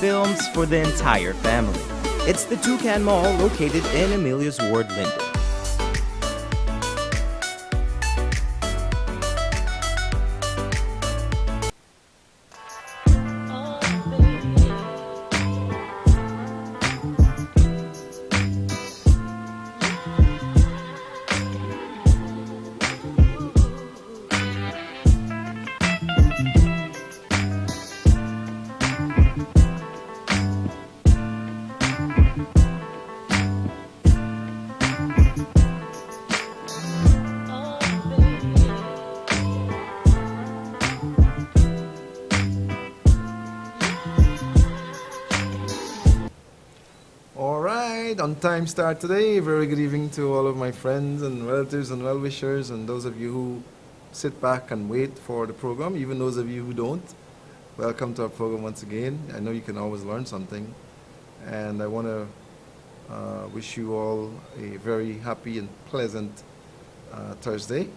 films for the entire family. It's the Toucan Mall located in Amelia's Ward, Linden. All right, on time start today. Very good evening to all of my friends and relatives and well-wishers and those of you who sit back and wait for the program, even those of you who don't. Welcome to our program once again. I know you can always learn something. And I want to wish you all a very happy and pleasant Thursday.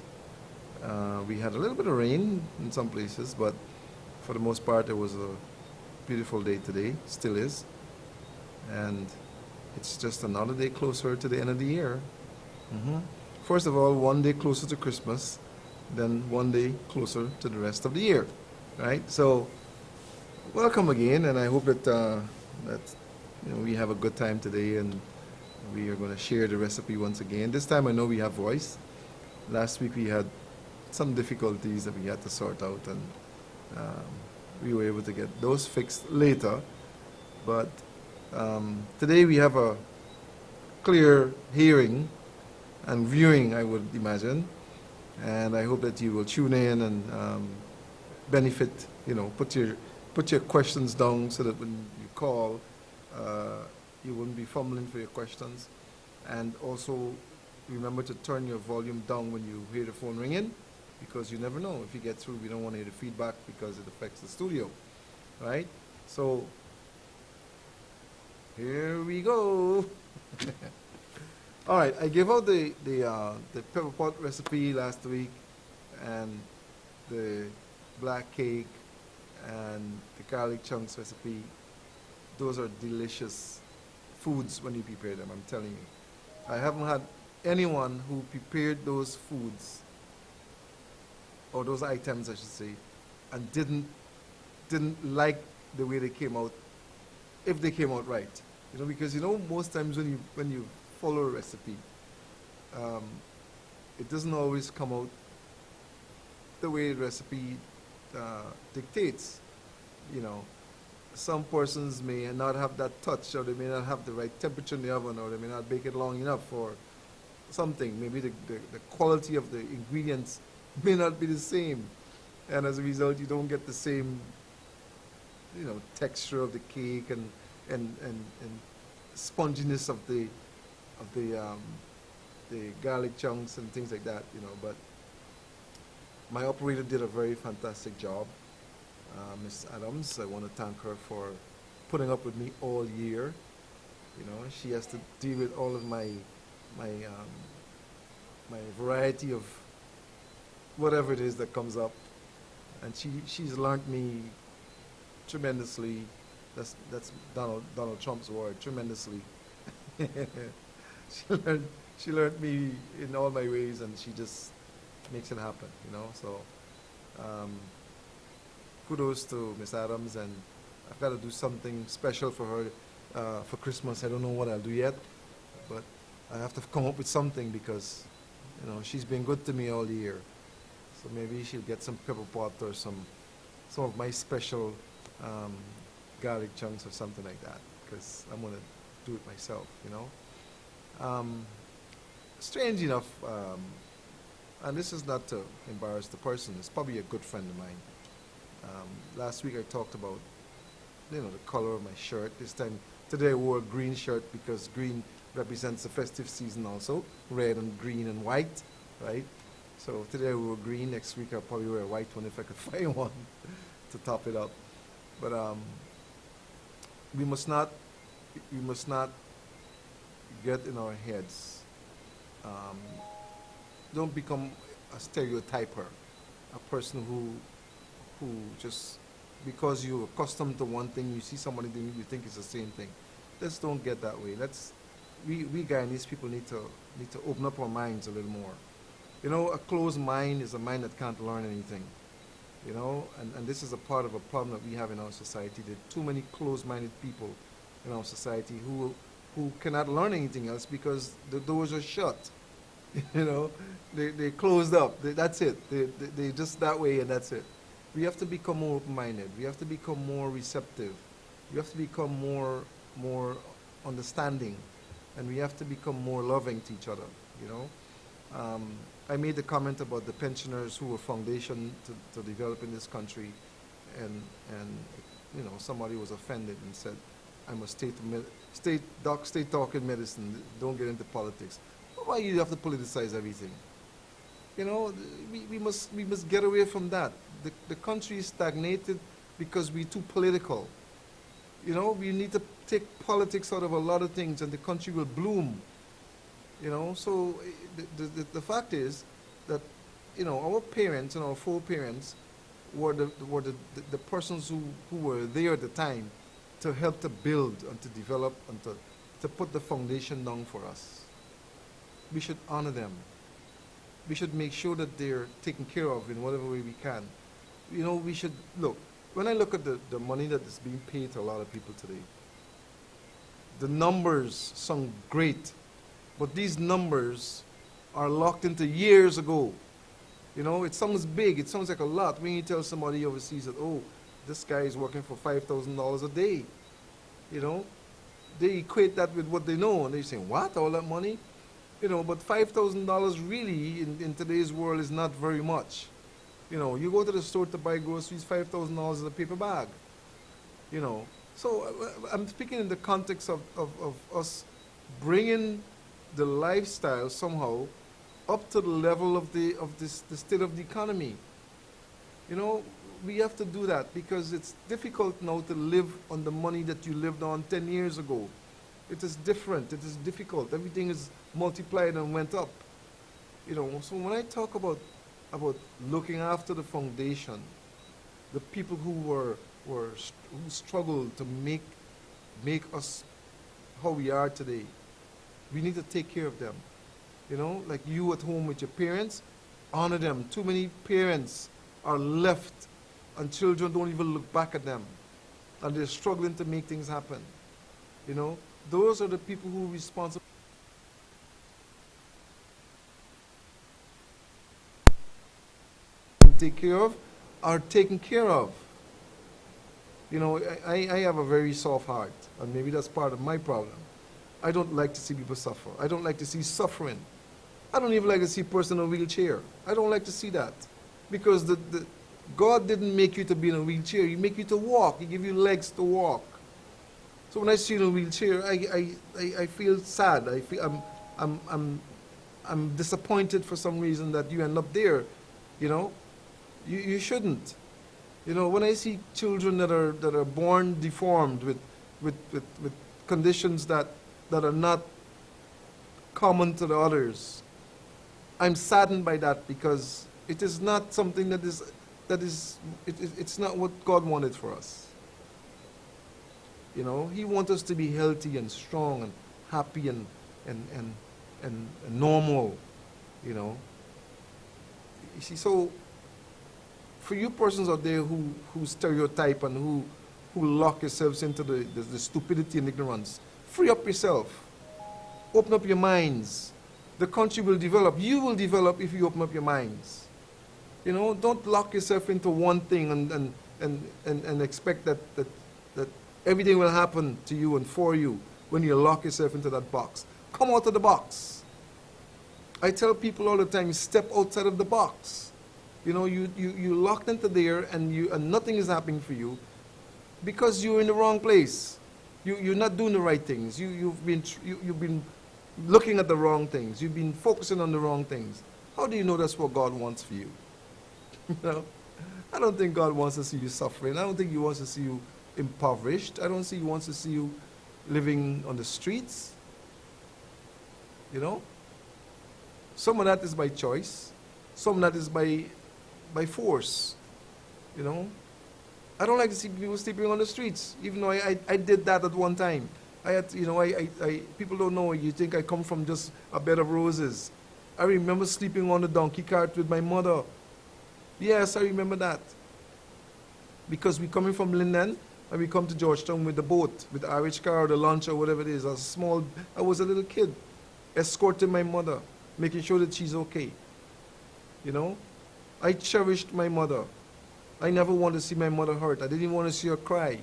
We had a little bit of rain in some places, but for the most part, it was a beautiful day today, still is. And it's just another day closer to the end of the year. First of all, one day closer to Christmas, then one day closer to the rest of the year, right? So, welcome again, and I hope that we have a good time today, and we are going to share the recipe once again. This time I know we have voice. Last week we had some difficulties that we had to sort out, and we were able to get those fixed later. But today we have a clear hearing and viewing, I would imagine, and I hope that you will tune in and benefit. Put your questions down so that when you call, you wouldn't be fumbling for your questions, and also remember to turn your volume down when you hear the phone ringing, because you never know if you get through. We don't want to hear the feedback because it affects the studio, right? So. Here we go. All right, I gave out the pepper pot recipe last week, and the black cake, and the garlic chunks recipe. Those are delicious foods when you prepare them, I'm telling you. I haven't had anyone who prepared those foods, or those items I should say, and didn't like the way they came out, if they came out right. Because most times when you follow a recipe, it doesn't always come out the way the recipe dictates. Some persons may not have that touch, or they may not have the right temperature in the oven, or they may not bake it long enough for something. Maybe the quality of the ingredients may not be the same, and as a result, you don't get the same texture of the cake and sponginess of the garlic chunks and things like that. But my operator did a very fantastic job, Miss Adams. I want to thank her for putting up with me all year. She has to deal with all of my variety of whatever it is that comes up, and she's learned me tremendously. That's Donald Trump's word, tremendously. She learned me in all my ways, and she just makes it happen. So kudos to Miss Adams, and I've got to do something special for her for Christmas. I don't know what I'll do yet, but I have to come up with something, because she's been good to me all year. So maybe she'll get some pepper pot or some of my special garlic chunks or something like that, because I'm going to do it myself. Strange enough, and this is not to embarrass the person, it's probably a good friend of mine. Last week I talked about the color of my shirt. Today I wore a green shirt because green represents the festive season also, red and green and white, right? So today I wore green. Next week I'll probably wear a white one if I could find one to top it up. But we must not get in our heads. Don't become a stereotyper, a person who just because you're accustomed to one thing, you see somebody doing it, you think it's the same thing. Let's don't get that way. We Guyanese people need to open up our minds a little more. You know, a closed mind is a mind that can't learn anything. You know, and this is a part of a problem that we have in our society. There are too many closed-minded people in our society who cannot learn anything else because the doors are shut. You know, they closed up. That's it. They just that way and that's it. We have to become more open-minded. We have to become more receptive. We have to become more understanding, and we have to become more loving to each other. You know, I made the comment about the pensioners who were foundation to develop in this country, and you know, somebody was offended and said, "I'm a state talking medicine. Don't get into politics." Why you have to politicize everything? You know, we must get away from that. The country is stagnated because we're too political. You know, we need to take politics out of a lot of things, and the country will bloom. You know, so the fact is that, you know, our parents and our foreparents were the persons who were there at the time to help to build and to develop and to put the foundation down for us. We should honor them. We should make sure that they're taken care of in whatever way we can. You know, we should look. When I look at the money that is being paid to a lot of people today, the numbers sound great, but these numbers are locked into years ago. You know, it sounds big, it sounds like a lot when you tell somebody overseas that, oh, this guy is working for $5,000 a day. You know, they equate that with what they know, and they say, what, all that money? You know, but $5,000 really in today's world is not very much. You know, you go to the store to buy groceries, $5,000 is a paper bag. You know, so I'm speaking in the context of us bringing the lifestyle somehow up to the level of the state of the economy. You know, we have to do that because it's difficult now to live on the money that you lived on 10 years ago. It is different. It is difficult. Everything is multiplied and went up. You know, so when I talk about looking after the foundation, the people who struggled to make us how we are today, we need to take care of them. You know, like you at home with your parents, honor them. Too many parents are left and children don't even look back at them, and they're struggling to make things happen. You know, those are the people who are responsible. Take care of are taken care of. You know, I have a very soft heart, and maybe that's part of my problem. I don't like to see people suffer. I don't like to see suffering. I don't even like to see a person in a wheelchair. I don't like to see that, because God didn't make you to be in a wheelchair. He make you to walk. He give you legs to walk. So when I see you in a wheelchair, I feel sad. I feel I'm disappointed for some reason that you end up there. You know, you shouldn't. You know, when I see children that are born deformed with conditions that are not common to the others, I'm saddened by that, because it is not something it's not what God wanted for us. You know, He wants us to be healthy and strong and happy and normal. You know. You see, so for you persons out there who stereotype and who lock yourselves into the stupidity and ignorance, free up yourself. Open up your minds. The country will develop. You will develop if you open up your minds. You know, don't lock yourself into one thing and expect that everything will happen to you and for you when you lock yourself into that box. Come out of the box. I tell people all the time, step outside of the box. You know, you locked into there and nothing is happening for you because you're in the wrong place. You're not doing the right things. You've been looking at the wrong things. You've been focusing on the wrong things. How do you know that's what God wants for you? You know, I don't think God wants to see you suffering. I don't think He wants to see you impoverished. I don't think He wants to see you living on the streets. You know, some of that is by choice. Some of that is by force. You know, I don't like to see people sleeping on the streets, even though I did that at one time. I had, you know, people don't know, you think I come from just a bed of roses. I remember sleeping on the donkey cart with my mother. Yes, I remember that. Because we coming from Linden, and we come to Georgetown with the boat, with the RH car or the launch or whatever it is. I was a little kid, escorting my mother, making sure that she's okay. You know? I cherished my mother. I never wanted to see my mother hurt. I didn't want to see her cry.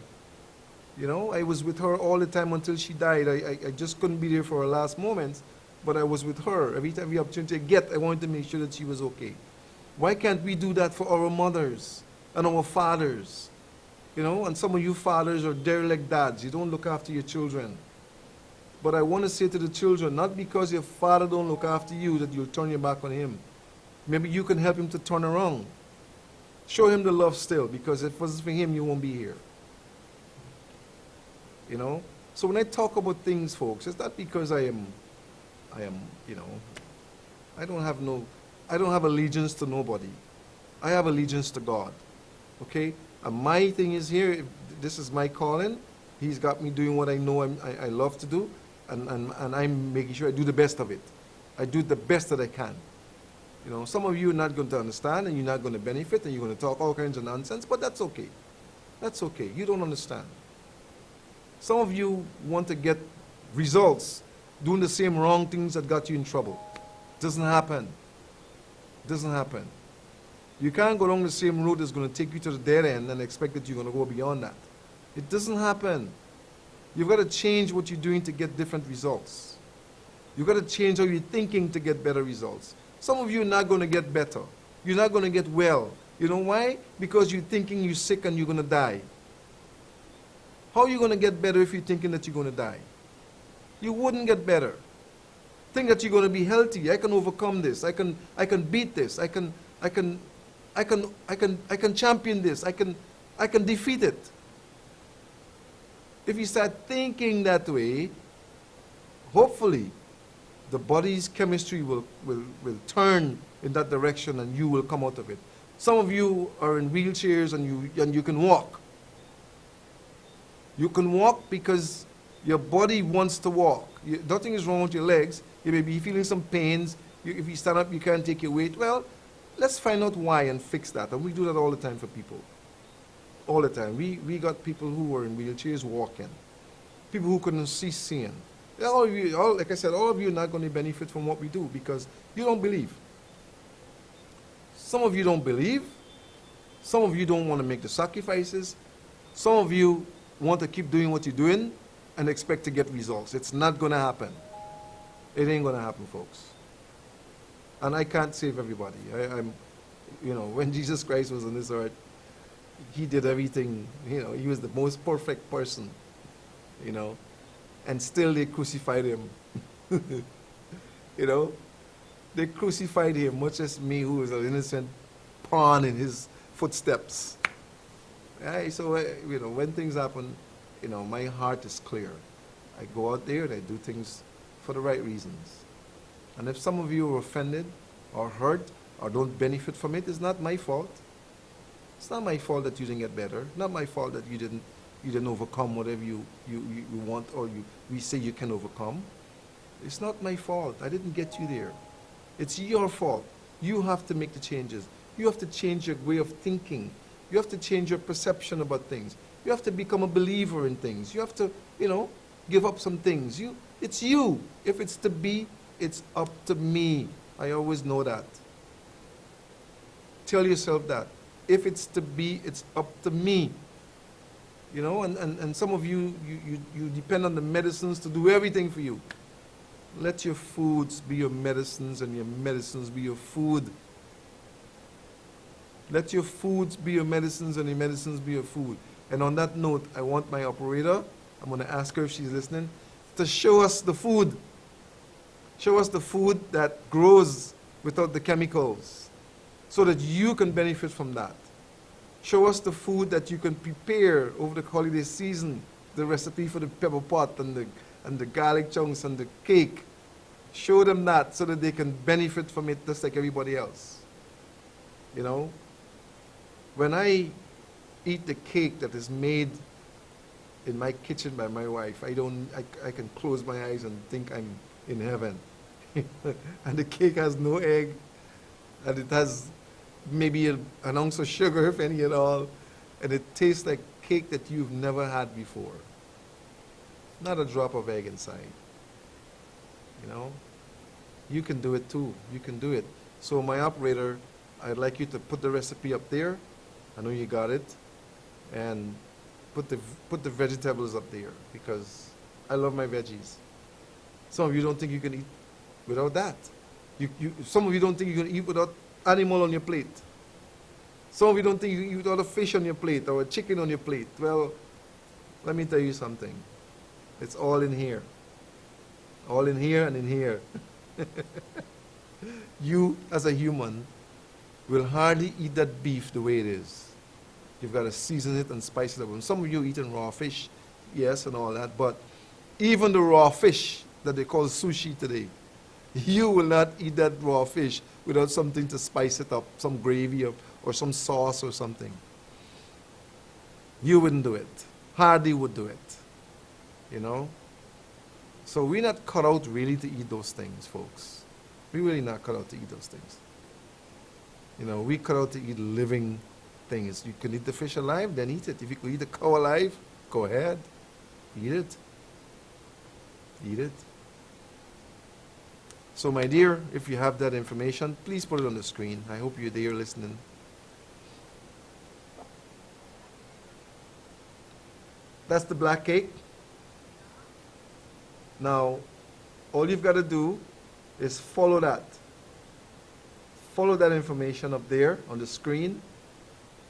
You know, I was with her all the time until she died. I just couldn't be there for her last moments, but I was with her. Every opportunity I get, I wanted to make sure that she was okay. Why can't we do that for our mothers and our fathers? You know, and some of you fathers are derelict dads. You don't look after your children. But I want to say to the children, not because your father don't look after you that you'll turn your back on him. Maybe you can help him to turn around. Show him the love still, because if it wasn't for him, you won't be here. You know? So when I talk about things, folks, it's not because I am, you know, I don't have allegiance to nobody. I have allegiance to God. Okay? And my thing is here, this is my calling. He's got me doing what I know I love to do, and I'm making sure I do the best of it. I do the best that I can. You know, some of you are not going to understand, and you're not going to benefit, and you're going to talk all kinds of nonsense, but that's okay. That's okay. You don't understand. Some of you want to get results doing the same wrong things that got you in trouble. Doesn't happen. Doesn't happen. You can't go along the same road that's going to take you to the dead end and expect that you're going to go beyond that. It doesn't happen. You've got to change what you're doing to get different results. You've got to change how you're thinking to get better results. Some of you are not going to get better. You're not going to get well. You know why? Because you're thinking you're sick and you're going to die. How are you going to get better if you're thinking that you're going to die? You wouldn't get better. Think that you're going to be healthy. I can overcome this. I can beat this. I can champion this. I can defeat it. If you start thinking that way, hopefully the body's chemistry will turn in that direction and you will come out of it. Some of you are in wheelchairs and you can walk. You can walk because your body wants to walk. Nothing is wrong with your legs. You may be feeling some pains. If you stand up, you can't take your weight. Well, let's find out why and fix that. And we do that all the time for people. All the time. We got people who were in wheelchairs walking. People who couldn't see seeing. All of you, like I said, all of you are not going to benefit from what we do because you don't believe. Some of you don't believe. Some of you don't want to make the sacrifices. Some of you want to keep doing what you're doing and expect to get results. It's not going to happen. It ain't going to happen, folks. And I can't save everybody. You know, when Jesus Christ was on this earth, he did everything. You know, he was the most perfect person. You know, and still they crucified him. You know, they crucified him, much as me, who was an innocent pawn in his footsteps. So, you know, when things happen, you know, my heart is clear. I go out there and I do things for the right reasons. And if some of you are offended or hurt or don't benefit from it, it's not my fault. It's not my fault that you didn't get better. Not my fault that you didn't overcome whatever you want or we say you can overcome. It's not my fault. I didn't get you there. It's your fault. You have to make the changes. You have to change your way of thinking. You have to change your perception about things. You have to become a believer in things. You have to, you know, give up some things. It's you. If it's to be, it's up to me. I always know that. Tell yourself that. If it's to be, it's up to me. You know, and some of you depend on the medicines to do everything for you. Let your foods be your medicines and your medicines be your food. Let your foods be your medicines and your medicines be your food. And on that note, I want my operator, I'm going to ask her if she's listening, to show us the food. Show us the food that grows without the chemicals so that you can benefit from that. Show us the food that you can prepare over the holiday season, the recipe for the pepper pot and the garlic chunks and the cake. Show them that so that they can benefit from it just like everybody else. You know? When I eat the cake that is made in my kitchen by my wife. I can close my eyes and think I'm in heaven. And the cake has no egg, and it has maybe an ounce of sugar, if any at all, and it tastes like cake that you've never had before. Not a drop of egg inside. You know? You can do it too. You can do it. So my operator, I'd like you to put the recipe up there. I know you got it. And put the vegetables up there, because I love my veggies. Some of you don't think you can eat without that. Some of you don't think you can eat without animal on your plate. Some of you don't think you can eat without a fish on your plate or a chicken on your plate. Well, let me tell you something. It's all in here. All in here and in here. You, as a human, will hardly eat that beef the way it is. You've got to season it and spice it up. And some of you eating raw fish, yes, and all that, but even the raw fish that they call sushi today, you will not eat that raw fish without something to spice it up, some gravy or some sauce or something. You wouldn't do it. Hardly would do it. You know? So we're not cut out really to eat those things, folks. We're really not cut out to eat those things. You know, we cut out to eat living things. You can eat the fish alive, then eat it. If you could eat the cow alive, go ahead. Eat it. Eat it. So my dear, if you have that information, please put it on the screen. I hope you're there listening. That's the black cake. Now, all you've got to do is follow that. Follow that information up there on the screen,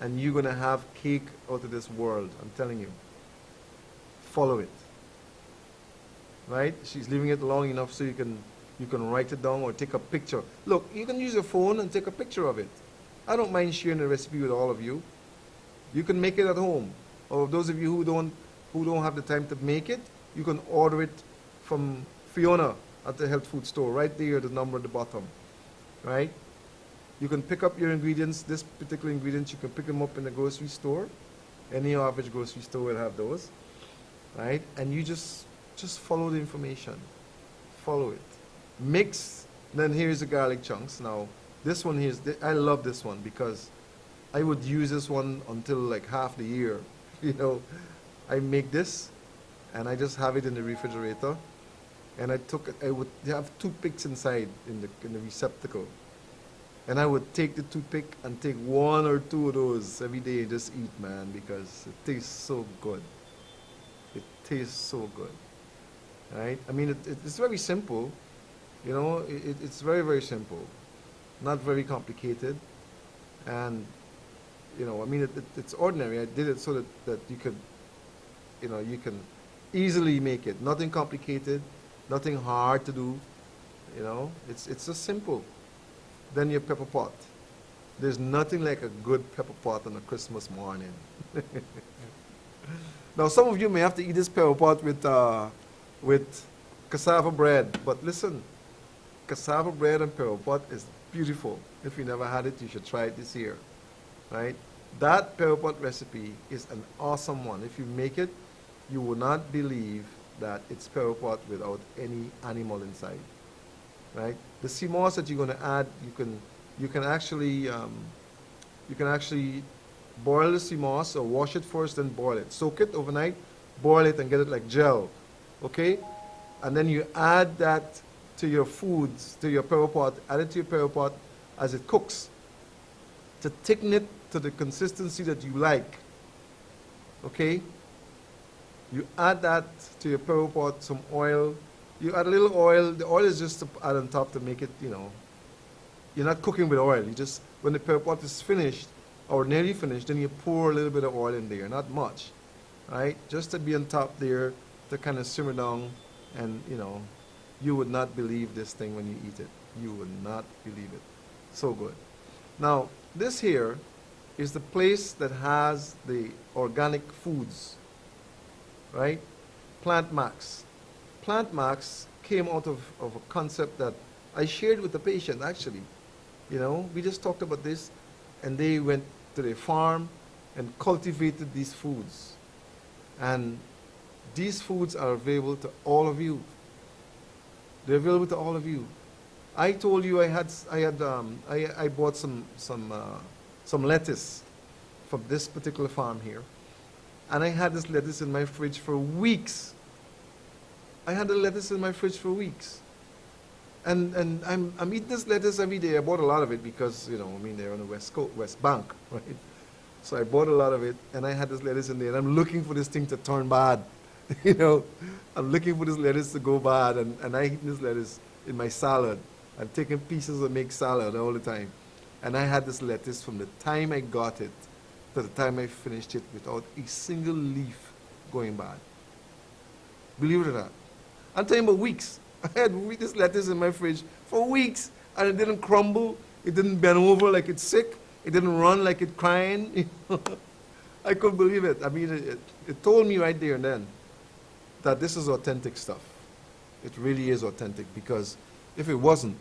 and you're going to have cake out of this world. I'm telling you. Follow it. Right? She's leaving it long enough so you can write it down or take a picture. Look, you can use your phone and take a picture of it. I don't mind sharing the recipe with all of you. You can make it at home. Or those of you who don't have the time to make it, you can order it from Fiona at the health food store. Right there, the number at the bottom. Right? You can pick up your ingredients. This particular ingredients, you can pick them up in the grocery store. Any average grocery store will have those. Right? And you just follow the information. Follow it. Mix. Then here's the garlic chunks. Now, this one here, I love this one because I would use this one until like half the year. You know, I make this and I just have it in the refrigerator. And I would have toothpicks inside in the receptacle. And I would take the toothpick and take one or two of those every day and just eat, man, because it tastes so good. It tastes so good. Right? I mean, it's very simple. You know, it's very, very simple. Not very complicated. And, you know, I mean, it's ordinary. I did it so that you could, you know, you can easily make it. Nothing complicated, nothing hard to do. You know, it's just simple. Then your pepper pot. There's nothing like a good pepper pot on a Christmas morning. Now, some of you may have to eat this pepper pot with cassava bread. But listen, cassava bread and pepper pot is beautiful. If you never had it, you should try it this year. Right? That pepper pot recipe is an awesome one. If you make it, you will not believe that it's pepper pot without any animal inside. Right? The sea moss that you're going to add, you can actually boil the sea moss or wash it first, then boil it. Soak it overnight, boil it, and get it like gel. Okay? And then you add that to your foods, to your pepper pot. Add it to your pepper pot as it cooks to thicken it to the consistency that you like. Okay? You add that to your pepper pot, some oil. You add a little oil. The oil is just to add on top to make it, you know, you're not cooking with oil. You just, when the pepper pot is finished or nearly finished, then you pour a little bit of oil in there, not much, right? Just to be on top there to kind of simmer down, and, you know, you would not believe this thing when you eat it. You would not believe it. So good. Now, this here is the place that has the organic foods, right? Plant Max. Plant Max came out of a concept that I shared with the patient, actually. You know, we just talked about this, and they went to their farm, and cultivated these foods. And these foods are available to all of you. They're available to all of you. I told you I bought some lettuce from this particular farm here, and I had this lettuce in my fridge for weeks. I had the lettuce in my fridge for weeks, and I'm eating this lettuce every day. I bought a lot of it because they're on the West Bank, right? So I bought a lot of it, and I had this lettuce in there, and I'm looking for this thing to turn bad. I'm looking for this lettuce to go bad, and I eat this lettuce in my salad. I'm taking pieces and make salad all the time. And I had this lettuce from the time I got it to the time I finished it without a single leaf going bad. Believe it or not. I'm talking about weeks. I had this lettuce in my fridge for weeks, and it didn't crumble. It didn't bend over like it's sick. It didn't run like it's crying. I couldn't believe it. I mean, it told me right there and then that this is authentic stuff. It really is authentic, because if it wasn't,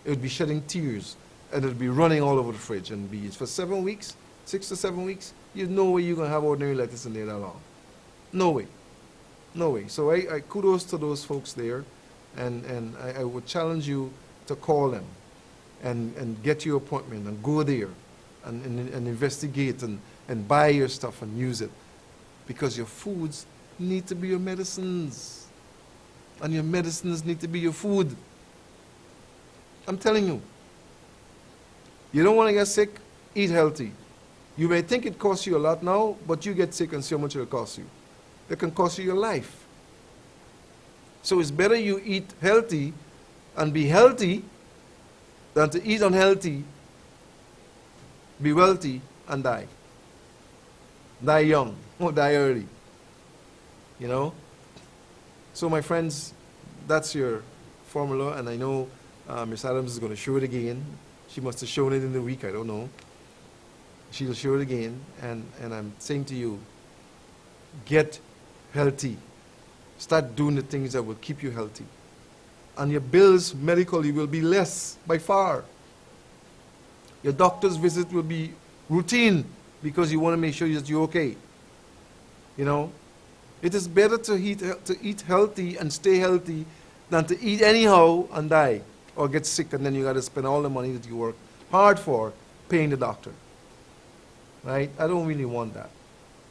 it would be shedding tears, and it would be running all over the fridge, and be for 7 weeks, 6 to 7 weeks. There's no way you're going to have ordinary lettuce in there that long. No way. No way. So I kudos to those folks there, and I would challenge you to call them and get your appointment and go there and investigate and buy your stuff and use it, because your foods need to be your medicines, and your medicines need to be your food. I'm telling you. You don't want to get sick? Eat healthy. You may think it costs you a lot now, but you get sick and see how much it will cost you. It can cost you your life. So it's better you eat healthy and be healthy than to eat unhealthy, be wealthy, and die. Die young or die early. So my friends, that's your formula, and I know Miss Adams is going to show it again. She must have shown it in the week, I don't know. She'll show it again, and I'm saying to you, get healthy. Start doing the things that will keep you healthy. And your bills medically will be less by far. Your doctor's visit will be routine, because you want to make sure that you're okay. It is better to eat healthy and stay healthy than to eat anyhow and die or get sick, and then you got to spend all the money that you work hard for paying the doctor. Right? I don't really want that.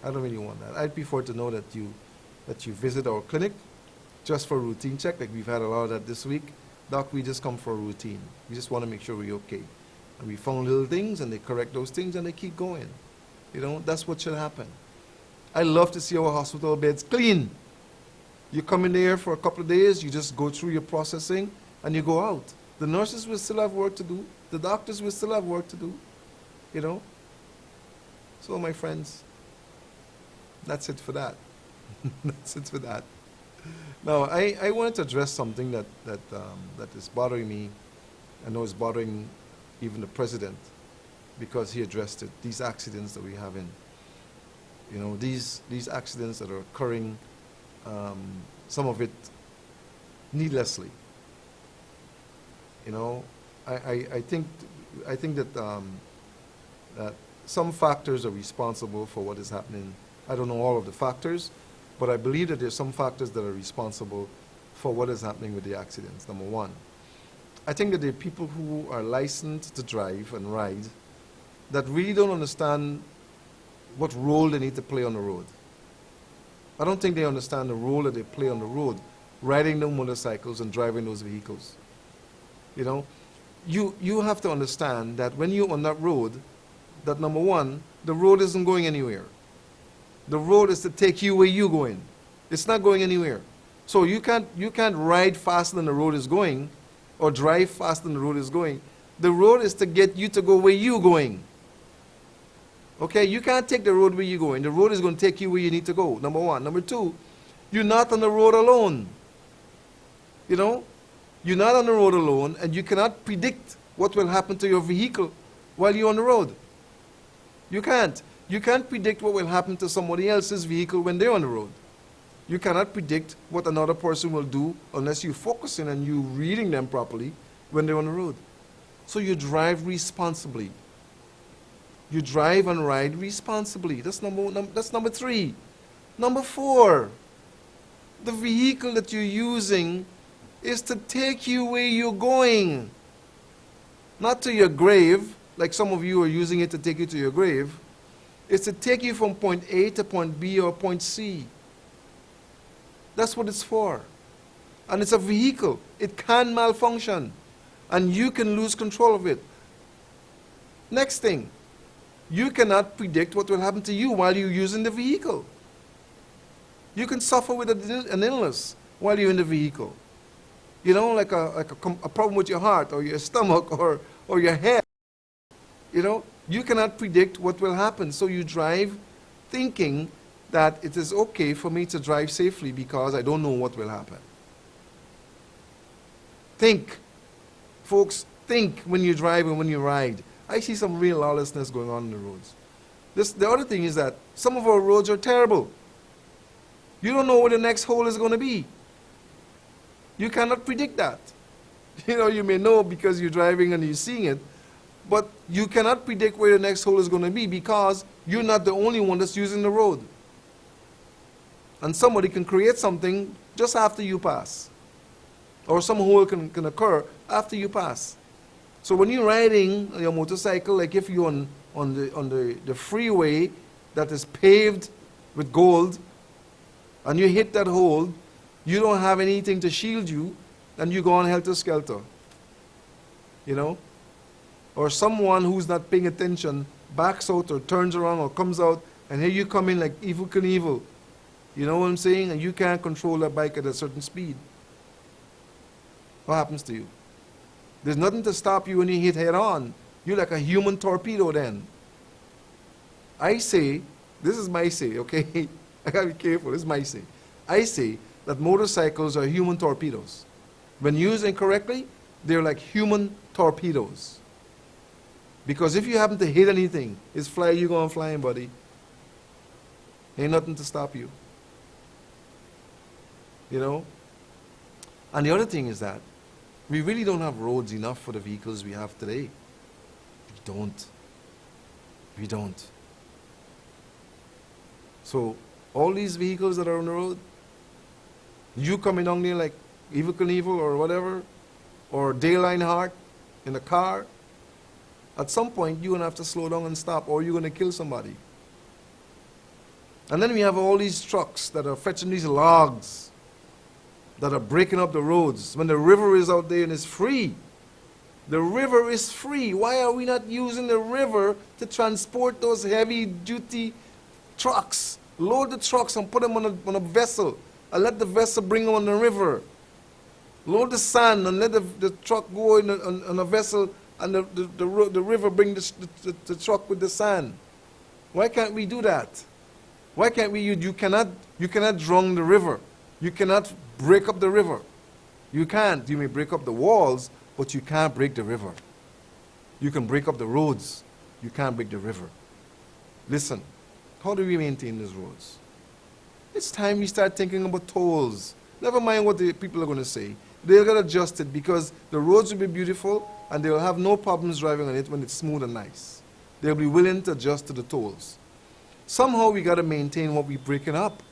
I'd prefer to know that you visit our clinic just for a routine check, like we've had a lot of that this week. Doc, we just come for a routine. We just want to make sure we're okay. And we found little things, and they correct those things, and they keep going. That's what should happen. I love to see our hospital beds clean. You come in there for a couple of days, you just go through your processing, and you go out. The nurses will still have work to do. The doctors will still have work to do. So, my friends, that's it for that. That's it for that. Now, I wanted to address something that is bothering me. I know it's bothering even the president, because he addressed it. These accidents that we have these accidents that are occurring, some of it needlessly. I think that some factors are responsible for what is happening. I don't know all of the factors, but I believe that there's some factors that are responsible for what is happening with the accidents. Number one, I think that there are people who are licensed to drive and ride that really don't understand what role they need to play on the road. I don't think they understand the role that they play on the road, riding the motorcycles and driving those vehicles. You have to understand that when you're on that road, that number one, the road isn't going anywhere. The road is to take you where you're going. It's not going anywhere. So you can't ride faster than the road is going, or drive faster than the road is going. The road is to get you to go where you're going. Okay, you can't take the road where you're going. The road is going to take you where you need to go, number one. Number two, you're not on the road alone. You're not on the road alone, and you cannot predict what will happen to your vehicle while you're on the road. You can't. You can't predict what will happen to somebody else's vehicle when they're on the road. You cannot predict what another person will do unless you're focusing and you're reading them properly when they're on the road. So you drive responsibly. You drive and ride responsibly. That's number 3. Number 4, the vehicle that you're using is to take you where you're going. Not to your grave, like some of you are using it to take you to your grave. It's to take you from point A to point B or point C. That's what it's for. And it's a vehicle. It can malfunction. And you can lose control of it. Next thing, you cannot predict what will happen to you while you're using the vehicle. You can suffer with an illness while you're in the vehicle. You know, like a problem with your heart or your stomach or your head. You know, you cannot predict what will happen. So you drive thinking that it is okay for me to drive safely because I don't know what will happen. Think. Folks, think when you drive and when you ride. I see some real lawlessness going on the roads. The other thing is that some of our roads are terrible. You don't know where the next hole is going to be. You cannot predict that. You know, you may know because you're driving and you're seeing it, but you cannot predict where the next hole is going to be because you're not the only one that's using the road. And somebody can create something just after you pass. Or some hole can occur after you pass. So when you're riding your motorcycle, like if you're on the freeway that is paved with gold, and you hit that hole, you don't have anything to shield you, and you go on helter-skelter. You know? Or someone who's not paying attention backs out or turns around or comes out, and here you come in like Evel Knievel. You know what I'm saying? And you can't control that bike at a certain speed. What happens to you? There's nothing to stop you when you hit head on. You're like a human torpedo then. I say, this is my say, okay? I gotta be careful, this is my say. I say that motorcycles are human torpedoes. When used incorrectly, they're like human torpedoes. Because if you happen to hit anything, it's you're going flying, buddy. Ain't nothing to stop you. You know? And the other thing is that we really don't have roads enough for the vehicles we have today. We don't. We don't. So, all these vehicles that are on the road, you coming down there like Evel Knievel or whatever, or Dale Earnhardt in a car, at some point you're going to have to slow down and stop or you're going to kill somebody. And then we have all these trucks that are fetching these logs that are breaking up the roads when the river is out there and it's free. The river is free. Why are we not using the river to transport those heavy-duty trucks? Load the trucks and put them on a vessel and let the vessel bring them on the river. Load the sand and let the truck go on a vessel and the river bring the truck with the sand. Why can't we do that? Why can't we? You cannot drown the river. You cannot break up the river. You can't. You may break up the walls, but you can't break the river. You can break up the roads. You can't break the river. Listen, how do we maintain these roads? It's time we start thinking about tolls. Never mind what the people are going to say. They'll get adjusted because the roads will be beautiful and they'll have no problems driving on it when it's smooth and nice. They'll be willing to adjust to the tolls. Somehow we got to maintain what we're breaking up.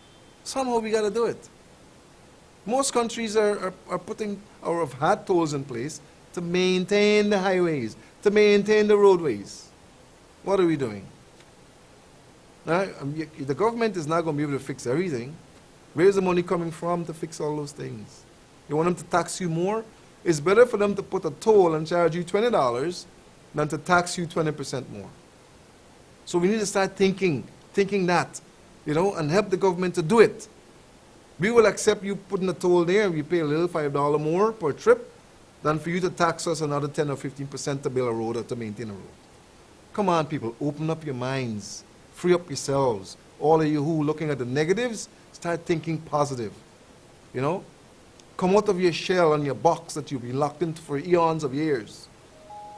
Somehow we got to do it. Most countries are putting or have had tolls in place to maintain the highways, to maintain the roadways. What are we doing? The government is not going to be able to fix everything. Where's the money coming from to fix all those things? You want them to tax you more? It's better for them to put a toll and charge you $20 than to tax you 20% more. So we need to start thinking that, you know, and help the government to do it. We will accept you putting a toll there and we pay a little $5 more per trip than for you to tax us another 10 or 15% to build a road or to maintain a road. Come on, people, open up your minds. Free up yourselves. All of you who are looking at the negatives, start thinking positive. You know? Come out of your shell and your box that you've been locked into for eons of years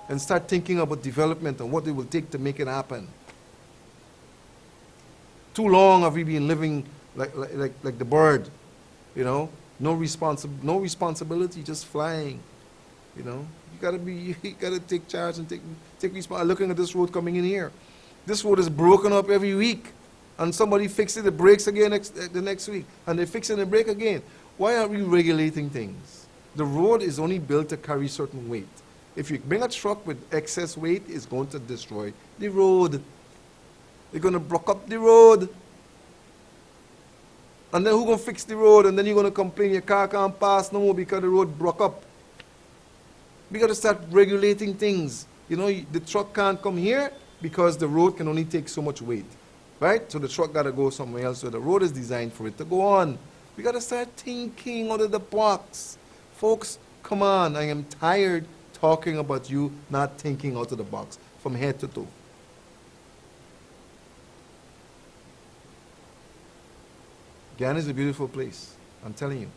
and start thinking about development and what it will take to make it happen. Too long have we been living like the bird, you know? No responsibility, just flying, you know? You gotta take charge and take responsibility. Looking at this road coming in here, This road is broken up every week, and somebody fixes the brakes again the next week, and they fix it and they break again. Why aren't we regulating things? The road is only built to carry certain weight. If you bring a truck with excess weight, it's going to destroy the road. They're going to block up the road. And then who's going to fix the road? And then you're going to complain your car can't pass no more because the road broke up. We got to start regulating things. You know, the truck can't come here because the road can only take so much weight. Right? So the truck got to go somewhere else. So the road is designed for it to go on. We got to start thinking out of the box. Folks, come on. I am tired talking about you not thinking out of the box from head to toe. Ghana is a beautiful place, I'm telling you.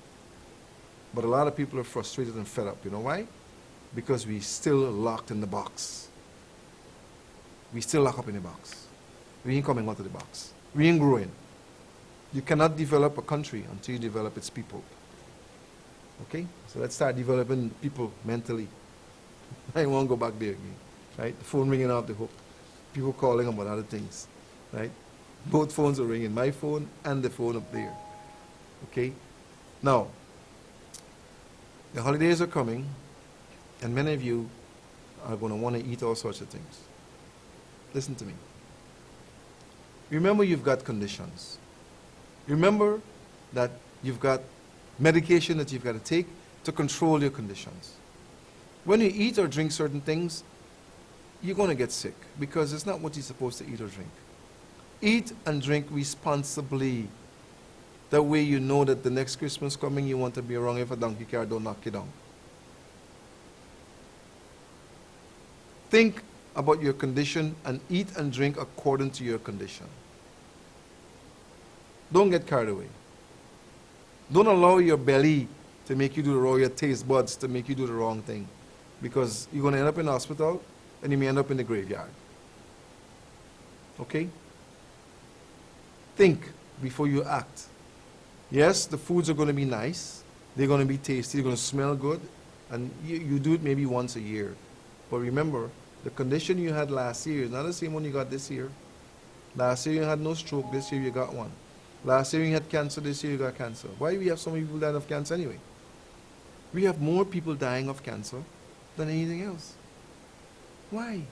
But a lot of people are frustrated and fed up. You know why? Because we still locked in the box. We still locked up in the box. We ain't coming out of the box. We ain't growing. You cannot develop a country until you develop its people. Okay? So let's start developing people mentally. I won't go back there again. Right? The phone ringing off the hook. People calling about other things. Right? Both phones are ringing, my phone and the phone up there. Okay? Now, the holidays are coming, and many of you are going to want to eat all sorts of things. Listen to me. Remember you've got conditions. Remember that you've got medication that you've got to take to control your conditions. When you eat or drink certain things, you're going to get sick because it's not what you're supposed to eat or drink. Eat and drink responsibly. That way you know that the next Christmas coming you want to be around if a donkey car don't knock you down. Think about your condition and eat and drink according to your condition. Don't get carried away. Don't allow your belly to make you do the wrong, your taste buds to make you do the wrong thing. Because you're going to end up in the hospital and you may end up in the graveyard. Okay? Think before you act. Yes, the foods are going to be nice. They're going to be tasty. They're going to smell good. And you do it maybe once a year. But remember, the condition you had last year is not the same one you got this year. Last year you had no stroke. This year you got one. Last year you had cancer. This year you got cancer. Why do we have so many people dying of cancer anyway? We have more people dying of cancer than anything else. Why?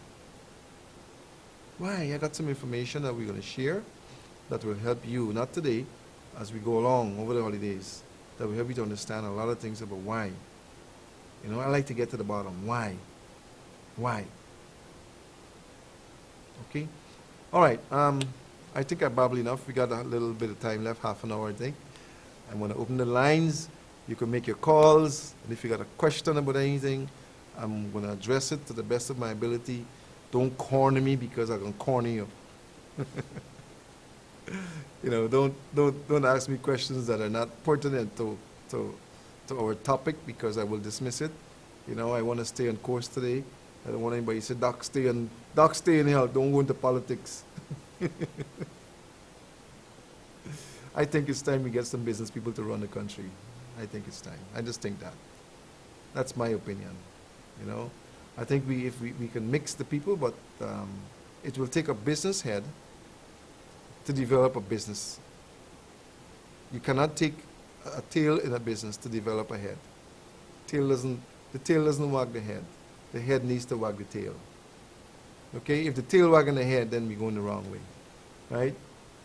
Why? I got some information that we're going to share that will help you, not today, as we go along over the holidays, that will help you to understand a lot of things about why. You know, I like to get to the bottom. Why? Why? Okay? All right. I think I babbled enough. We got a little bit of time left, half an hour, I think. I'm going to open the lines. You can make your calls. And if you got a question about anything, I'm going to address it to the best of my ability. Don't corner me because I'm going to corner you. You know, don't ask me questions that are not pertinent to our topic because I will dismiss it. You know, I want to stay on course today. I don't want anybody to say, Doc, stay in health. Don't go into politics. I think it's time we get some business people to run the country. I think it's time. I just think that. That's my opinion. You know, I think if we can mix the people, but it will take a business head to develop a business. You cannot take a tail in a business to develop a head. The tail doesn't wag the head. The head needs to wag the tail. Okay? If the tail wagging the head, then we're going the wrong way. Right?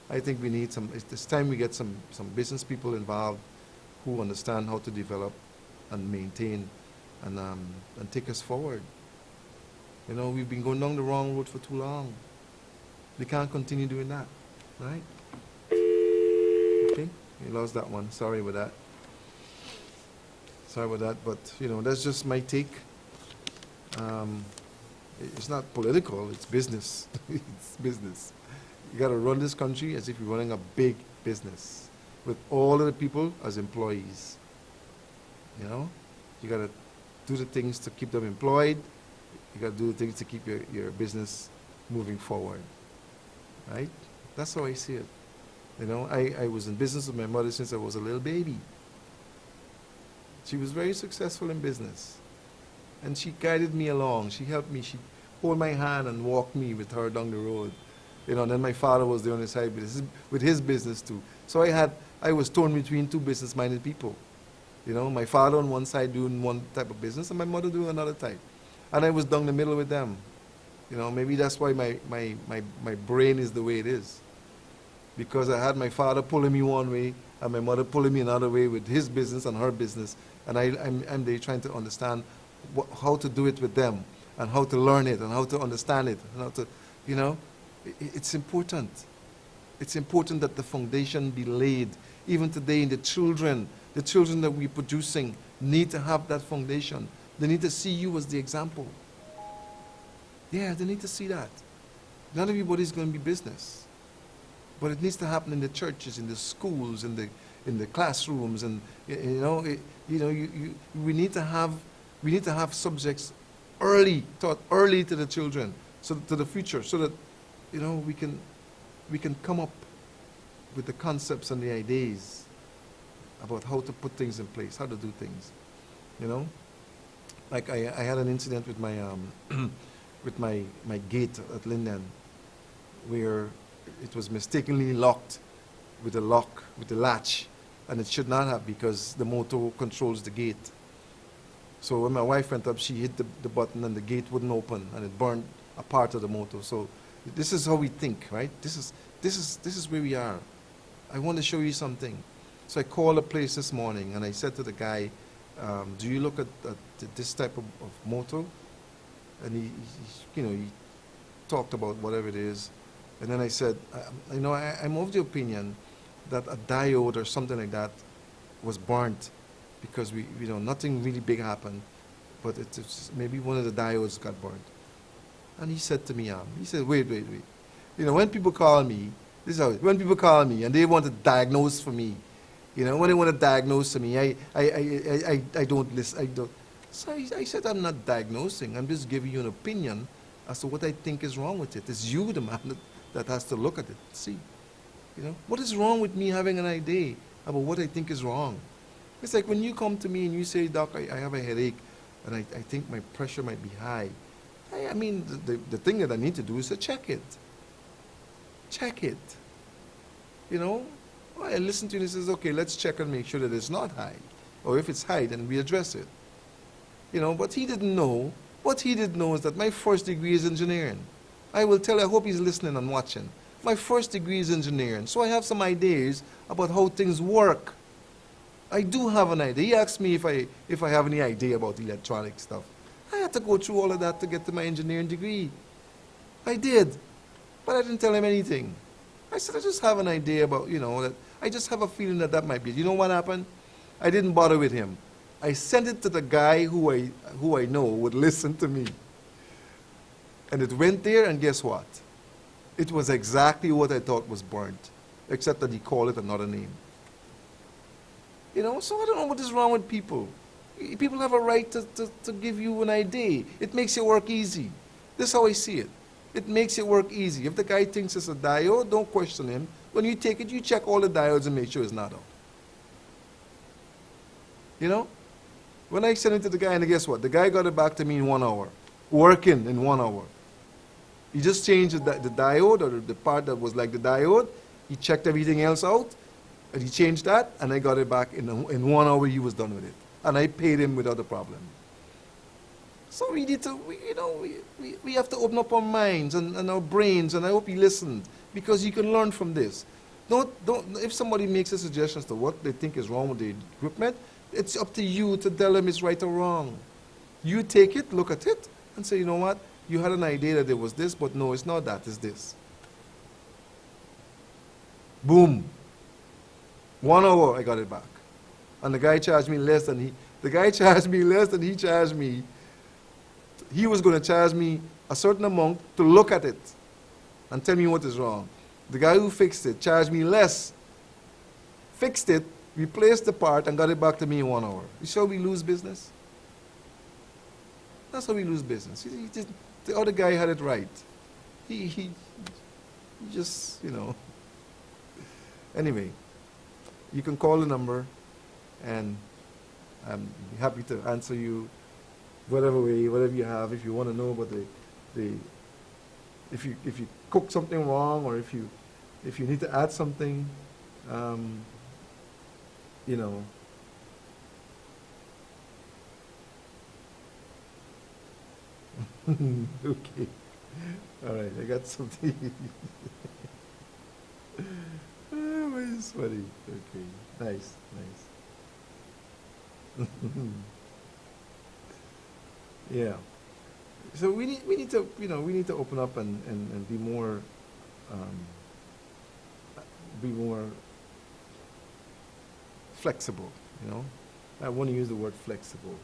I think we need it's time we get some business people involved who understand how to develop and maintain and take us forward. You know, we've been going down the wrong road for too long. We can't continue doing that. Right? Okay? We lost that one. Sorry about that. Sorry about that, but you know, that's just my take. It's not political, it's business. It's business. You gotta run this country as if you're running a big business with all of the people as employees. You know? You gotta do the things to keep them employed. You gotta do the things to keep your business moving forward. Right? That's how I see it. You know, I was in business with my mother since I was a little baby. She was very successful in business. And she guided me along. She helped me. She hold my hand and walk me with her down the road. You know, and then my father was there on the side with his business too. So I was torn between two business-minded people. You know, my father on one side doing one type of business and my mother doing another type. And I was down the middle with them. You know, maybe that's why my brain is the way it is. Because I had my father pulling me one way and my mother pulling me another way with his business and her business. And I'm there trying to understand how to do it with them and how to learn it and how to understand it and how to, you know, it's important. It's important that the foundation be laid. Even today in the children that we're producing need to have that foundation. They need to see you as the example. Yeah, they need to see that. Not everybody's going to be business. But it needs to happen in the churches, in the schools, in the classrooms, and we need to have subjects taught early to the children, so to the future, so that we can come up with the concepts and the ideas about how to put things in place, how to do things. You know, like I had an incident with my with my gate at Linden, where it was mistakenly locked with the latch, and it should not have, because the motor controls the gate. So when my wife went up, she hit the button and the gate wouldn't open, and it burned a part of the motor. So this is how we think, right? This is where we are. I want to show you something. So I called a place this morning and I said to the guy, do you look at this type of motor? And he talked about whatever it is. And then I said, I'm of the opinion that a diode or something like that was burnt, because nothing really big happened, but it's maybe one of the diodes got burnt. And he said to me, wait. When people call me, when people call me and they want to diagnose for me, when they want to diagnose for me, I don't listen. So I said, I'm not diagnosing. I'm just giving you an opinion as to what I think is wrong with it. It's you, the man, that has to look at it. See, what is wrong with me having an idea about what I think is wrong? It's like when you come to me and you say, Doc, I have a headache and I think my pressure might be high. I mean, the thing that I need to do is to check it. Check it. Well, I listen to you and he says, okay, let's check and make sure that it's not high. Or if it's high, then we address it. But he didn't know. What he didn't know is that my first degree is engineering. I will tell you, I hope he's listening and watching. My first degree is engineering. So I have some ideas about how things work. I do have an idea. He asked me if I have any idea about electronic stuff. I had to go through all of that to get to my engineering degree. I did. But I didn't tell him anything. I said, I just have an idea about, that I just have a feeling that might be it. You know what happened? I didn't bother with him. I sent it to the guy who I know would listen to me. And it went there, and guess what? It was exactly what I thought was burnt, except that he called it another name. So I don't know what is wrong with people. People have a right to give you an idea. It makes your work easy. This is how I see it. It makes your work easy. If the guy thinks it's a diode, don't question him. When you take it, you check all the diodes and make sure it's not out. When I sent it to the guy, and guess what? The guy got it back to me in 1 hour. Working in 1 hour. He just changed the diode, or the part that was like the diode. He checked everything else out, and he changed that, and I got it back in 1 hour. He was done with it. And I paid him without a problem. So we need to, we have to open up our minds and our brains, and I hope he listened, because you can learn from this. If somebody makes a suggestion as to what they think is wrong with the equipment, it's up to you to tell them it's right or wrong. You take it, look at it, and say, you know what? You had an idea that there was this, but no, it's not that, it's this. Boom. 1 hour, I got it back. And the guy charged me less than he charged me. He was going to charge me a certain amount to look at it and tell me what is wrong. The guy who fixed it charged me less, fixed it, replaced the part, and got it back to me in 1 hour. You sure we lose business? That's how we lose business. The other guy had it right. He just, Anyway, you can call the number, and I'm happy to answer you whatever way, whatever you have. If you want to know about if you cook something wrong, or if you need to add something, um, you know. Okay. All right, I got something. Oh, it's funny. Okay, nice, nice. Yeah. So we need to we need to open up and um, be more flexible. I want to use the word flexible.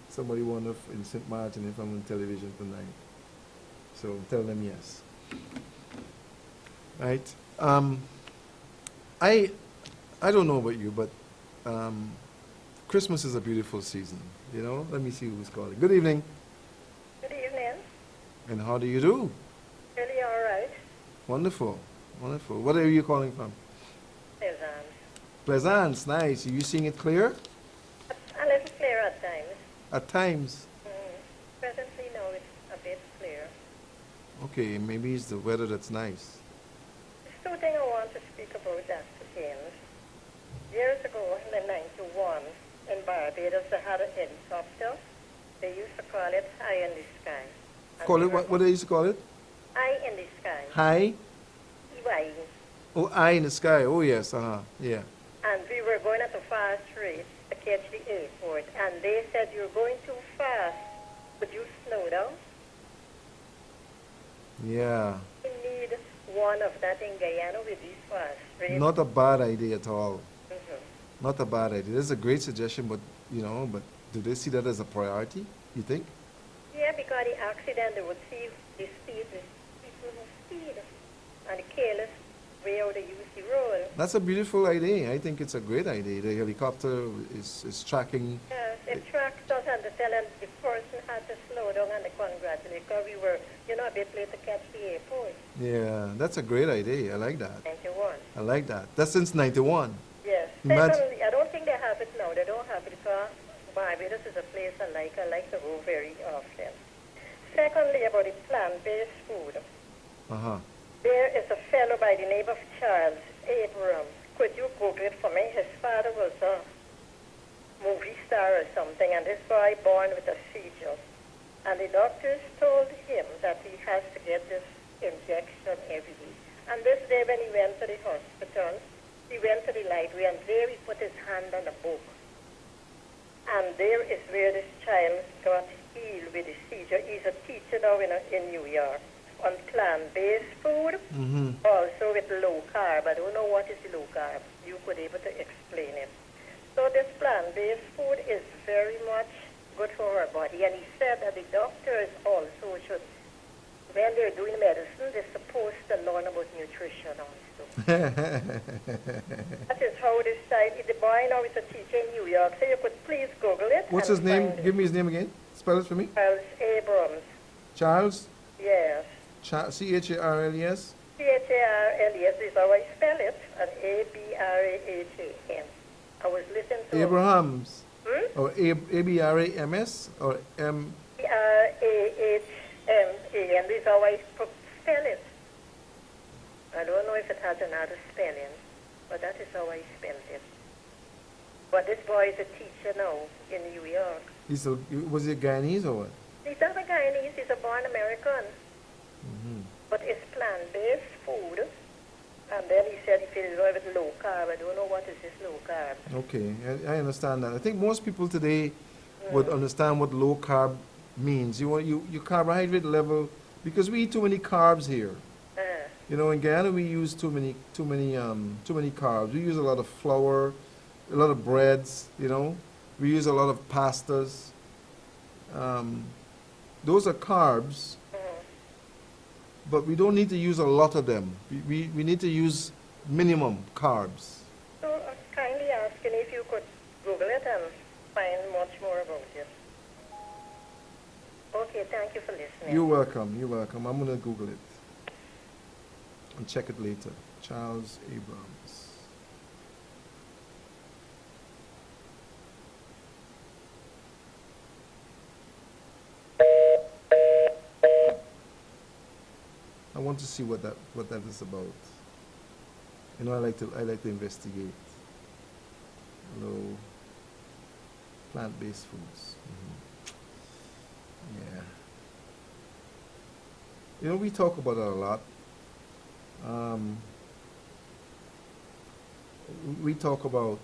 Somebody wondered in St. Martin if I'm on television tonight. So tell them yes. Right? I I don't know about you, but Christmas is a beautiful season. Let me see who's calling. Good evening. Good evening. And how do you do? Really all right. Wonderful. Wonderful. What are you calling from? Pleasant. Plaisance. Nice. Are you seeing it clear? A little clear at times. At times. Presently, no, it's a bit clear. Okay, maybe it's the weather that's nice. There's two things I want to speak about that James. Years ago, in the 91, in Barbados, they had a helicopter. They used to call it High in the Sky. And Call we it were- what do they used to call it? High in the Sky. High? EY. Oh, eye in the sky. Oh yes. Yeah. And we were going at a fast rate to catch the airport. And they said, you're going too fast. Would you slow down? Yeah. We need one of that in Guyana with these fast rates. Not a bad idea at all. Mhm. Not a bad idea. This is a great suggestion, but but do they see that as a priority? You think? Yeah, because the accident, they would see the speed, the people who speed, and the careless way how they use the road. That's a beautiful idea. I think it's a great idea. The helicopter is tracking. Yes, it tracked us and they tell them the person had to slow down and they congratulate because we were, a bit late to catch the airport. Yeah, that's a great idea. I like that. 91. I like that. That's since '91. Yes. Imagine- Secondly, I don't think they have it now. They don't have it because Barbados is a place I like. I like to go very often. Secondly, about the plant-based food. Uh-huh. There is a fellow by the name of Charles Abrams. Could you Google it for me? His father was a movie star or something, and this boy born with a seizure. And the doctors told him that he has to get this injection every week. And this day when he went to the hospital, he went to the library, and there he put his hand on a book. And there is where this child got healed with the seizure. He's a teacher now in New York on plant-based food, Mm-hmm. also with low carb. I don't know what is low carb. You could able to explain it. So this plant-based food is very much good for our body. And he said that the doctors also should, when they're doing medicine, they're supposed to learn about nutrition also. That is how this child, the boy now is a teacher in New York, so you could please Google it. What's and his name? find Give me his name again. Spell it for me. Charles Abrams. Charles. Yes. Charles. Charles is how I spell it, and Abraham. I was listening to Abrahams. Hmm? Or Abrams or M. Rahama, and this is how I spell it. I don't know if it has another spelling, but that is how I spelled it. But this boy is a teacher now in New York. Was he Guyanese or what? He's not a Guyanese, he's a born American. Mm-hmm. But it's plant-based food. And then he said if it's with low carb. I don't know what is this low carb. Okay, I understand that. I think most people today would understand what low carb means. Your carbohydrate level, because we eat too many carbs here. In Guyana we use too many carbs. We use a lot of flour, a lot of breads. We use a lot of pastas. Those are carbs, but we don't need to use a lot of them. We need to use minimum carbs. So I'm kindly asking if you could Google it and find much more about it. Okay, thank you for listening. You're welcome. You're welcome. I'm gonna Google it and check it later. Charles Abrams. want to see what that is about. You know, I like to investigate. Low plant-based foods. Yeah. You know, we talk about that a lot. We talk about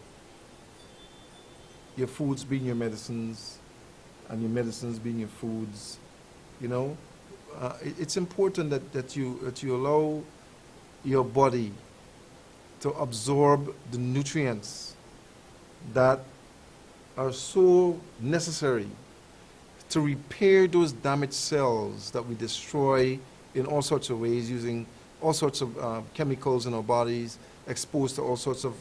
your foods being your medicines, and your medicines being your foods. You know, it's important that you allow your body to absorb the nutrients that are so necessary to repair those damaged cells that we destroy in all sorts of ways, using all sorts of chemicals in our bodies, exposed to all sorts of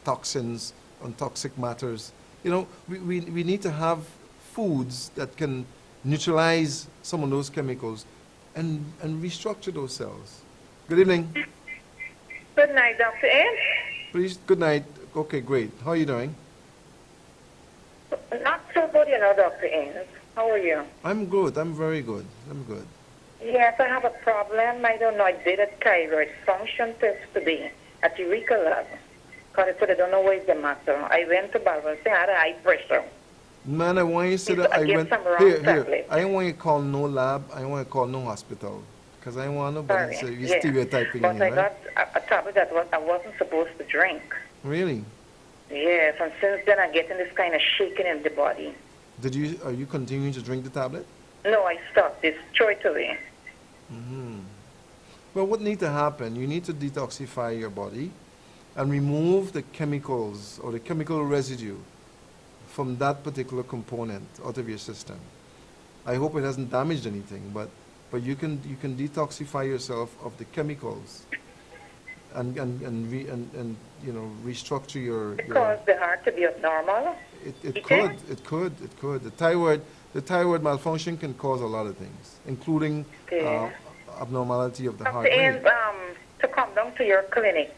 toxins and toxic matters. You know, we need to have foods that can neutralize some of those chemicals and restructure those cells. Good evening. Good night, Dr. N. Please, good night. Okay, great. How are you doing? Not so good, you know, Dr. N. How are you? I'm good. I'm very good. I'm good. Yes, I have a problem. I don't know. I did a thyroid function test today at Eureka Lab. Because I don't know where's the matter. I went to Balvin, I had a high pressure. Man, I want you to say that I went here. I don't want you to call no lab. I don't want to call no hospital, because I want nobody to say you're stereotyping. But here, I got a tablet that I wasn't supposed to drink. Really? Yes, and since then I'm getting this kind of shaking in the body. Are you continuing to drink the tablet? No, I stopped. It's throw it away. Well, what needs to happen? You need to detoxify your body and remove the chemicals or the chemical residue from that particular component out of your system. I hope it hasn't damaged anything, but you can detoxify yourself of the chemicals and you know, restructure your. Cause the heart to be abnormal. It could. The thyroid malfunction can cause a lot of things, including abnormality of the heart rate. To come down to your clinic,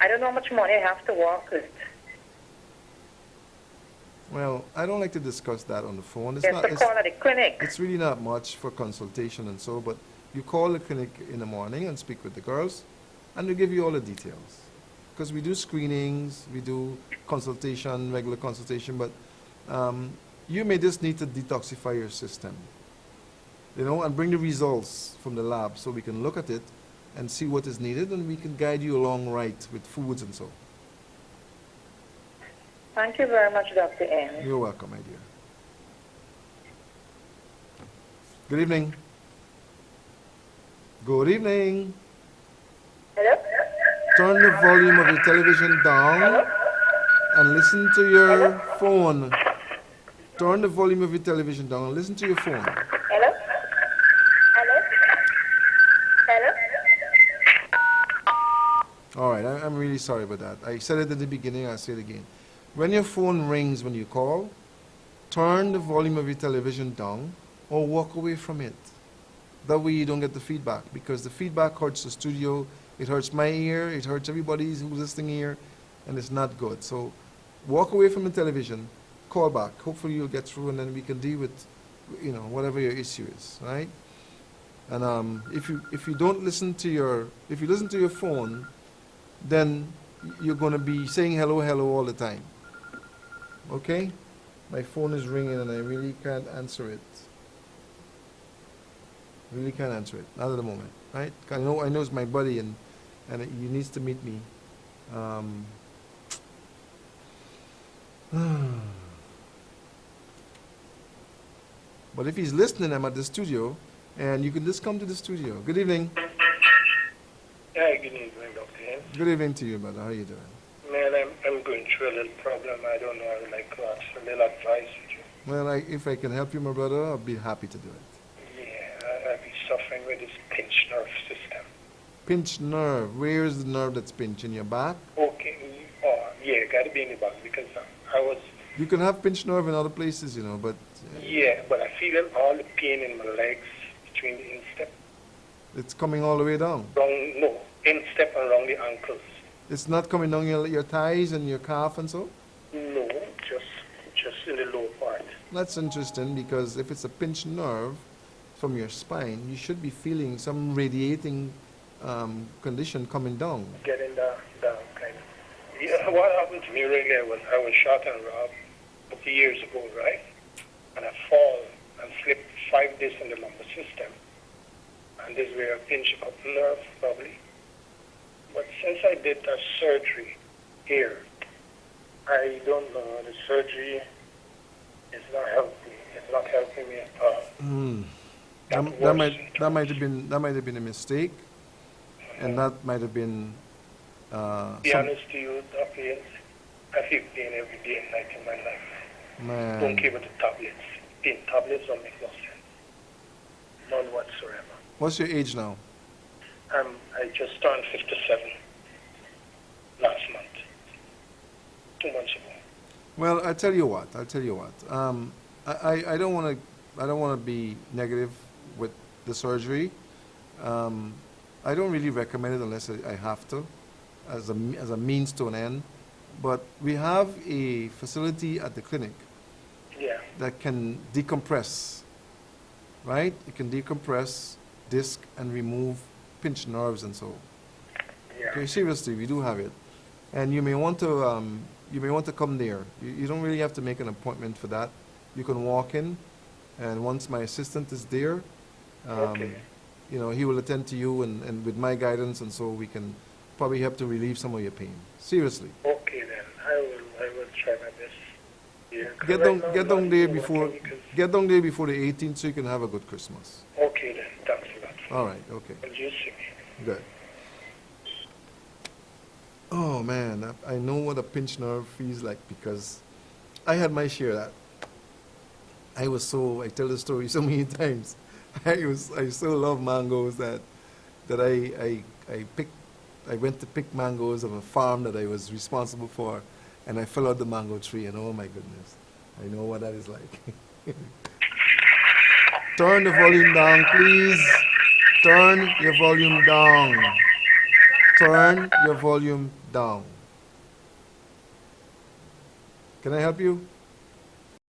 I don't know how much money I have to walk with. Well, I don't like to discuss that on the phone. Call at the clinic. It's really not much for consultation and so, but you call the clinic in the morning and speak with the girls, and they'll give you all the details. Because we do screenings, we do consultation, regular consultation, but you may just need to detoxify your system, you know, and bring the results from the lab so we can look at it and see what is needed, and we can guide you along right with foods and so. Thank you very much, Dr. N. You're welcome, my dear. Good evening. Good evening. Hello? Turn the volume of your television down and listen to your phone. Turn the volume of your television down and listen to your phone. Hello? Hello? Hello? All right, I'm really sorry about that. I said it at the beginning, I'll say it again. When your phone rings when you call, turn the volume of your television down or walk away from it. That way you don't get the feedback, because the feedback hurts the studio, it hurts my ear, it hurts everybody who's listening here, and it's not good. So walk away from the television, call back. Hopefully you'll get through, and then we can deal with, you know, whatever your issue is, right? And if you listen to your phone, then you're going to be saying hello, hello all the time. Okay? My phone is ringing and I really can't answer it. Really can't answer it. Not at the moment, right? I know it's my buddy and he needs to meet me. But if he's listening, I'm at the studio, and you can just come to the studio. Good evening. Hi, good evening, Dr. N. Good evening to you, brother. How are you doing? Man, I'm going through a little problem. I don't know. I would like to ask for a little advice with you. Well, if I can help you, my brother, I'll be happy to do it. Yeah, I've been suffering with this pinched nerve system. Pinched nerve. Where is the nerve that's pinched? In your back? Okay. Yeah, got to be in the back because I was... You can have pinched nerve in other places, you know, but... Yeah, but I feel all the pain in my legs between the instep. It's coming all the way down? No, instep around the ankles. It's not coming down your thighs and your calf and so? No, just in the lower part. That's interesting, because if it's a pinched nerve, from your spine, you should be feeling some radiating condition coming down. Getting down, kind of. Yeah, what happened to me really, I was shot and robbed a few years ago, right? And I fall and slipped 5 discs in the lumbar system. And this where I pinch up the nerve, probably. But since I did that surgery here, I don't know, the surgery is not helping. It's not helping me at all. That might have been a mistake, and that might have been. Be honest to you, Dr. I feel pain every day and night in my life. Man. Don't care about the tablets. Pain tablets don't make no sense. None whatsoever. What's your age now? I just turned 57 last month, 2 months ago. Well, I'll tell you what. I don't want to be negative with the surgery. I don't really recommend it unless I have to, as a means to an end. But we have a facility at the clinic Yeah. that can decompress, right? It can decompress disc and remove pinched nerves and so. Yeah. Okay, seriously, we do have it, and you may want to come there. You don't really have to make an appointment for that. You can walk in, and once my assistant is there, Okay. you know, he will attend to you, and with my guidance, and so we can probably help to relieve some of your pain. Seriously. Okay then. I will try my best. Yeah. 'Cause Get right down, now, get I'm down not there even before, working because- get down there before the 18th, so you can have a good Christmas. Okay then. Thanks a lot. All right. Okay. Will you see me? Good. Oh man, I know what a pinched nerve feels like because I had my share of that. I tell the story so many times. I so love mangoes that I went to pick mangoes of a farm that I was responsible for, and I fell out the mango tree, and oh my goodness, I know what that is like. Turn the volume down, please. Turn your volume down. Turn your volume down. Can I help you?